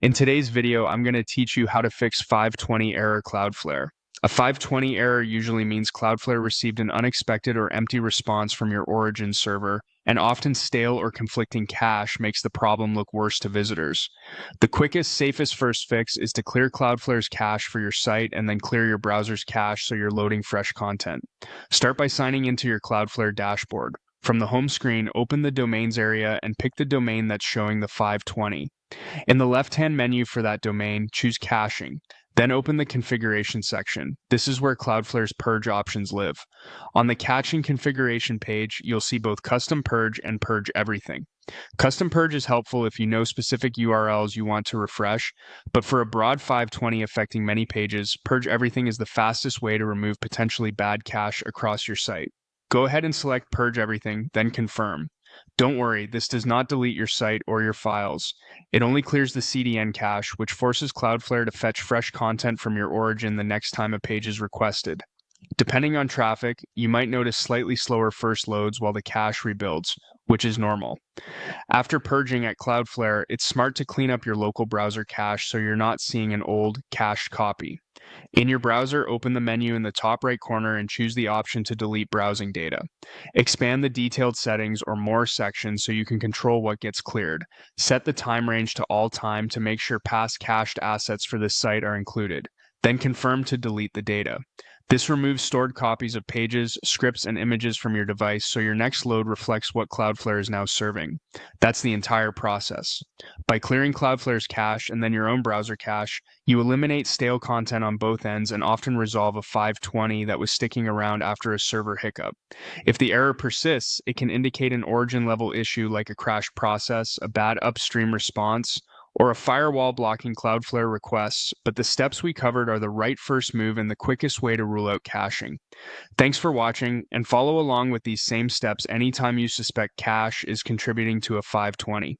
In today's video, I'm going to teach you how to fix 520 error Cloudflare. A 520 error usually means Cloudflare received an unexpected or empty response from your origin server, and often stale or conflicting cache makes the problem look worse to visitors. The quickest, safest first fix is to clear Cloudflare's cache for your site and then clear your browser's cache so you're loading fresh content. Start by signing into your Cloudflare dashboard. From the home screen, open the domains area and pick the domain that's showing the 520. In the left-hand menu for that domain, choose Caching. Then open the Configuration section. This is where Cloudflare's purge options live. On the Caching configuration page, you'll see both Custom Purge and Purge Everything. Custom Purge is helpful if you know specific URLs you want to refresh, but for a broad 520 affecting many pages, Purge Everything is the fastest way to remove potentially bad cache across your site. Go ahead and select Purge Everything, then Confirm. Don't worry, this does not delete your site or your files. It only clears the CDN cache, which forces Cloudflare to fetch fresh content from your origin the next time a page is requested. Depending on traffic, you might notice slightly slower first loads while the cache rebuilds, which is normal. After purging at Cloudflare, it's smart to clean up your local browser cache so you're not seeing an old, cached copy. In your browser, open the menu in the top right corner and choose the option to delete browsing data. Expand the detailed settings or more section so you can control what gets cleared. Set the time range to all time to make sure past cached assets for this site are included. Then confirm to delete the data. This removes stored copies of pages, scripts, and images from your device so your next load reflects what Cloudflare is now serving. That's the entire process. By clearing Cloudflare's cache and then your own browser cache, you eliminate stale content on both ends and often resolve a 520 that was sticking around after a server hiccup. If the error persists, it can indicate an origin level issue like a crashed process, a bad upstream response, or a firewall blocking Cloudflare requests, but the steps we covered are the right first move and the quickest way to rule out caching. Thanks for watching, and follow along with these same steps anytime you suspect cache is contributing to a 520.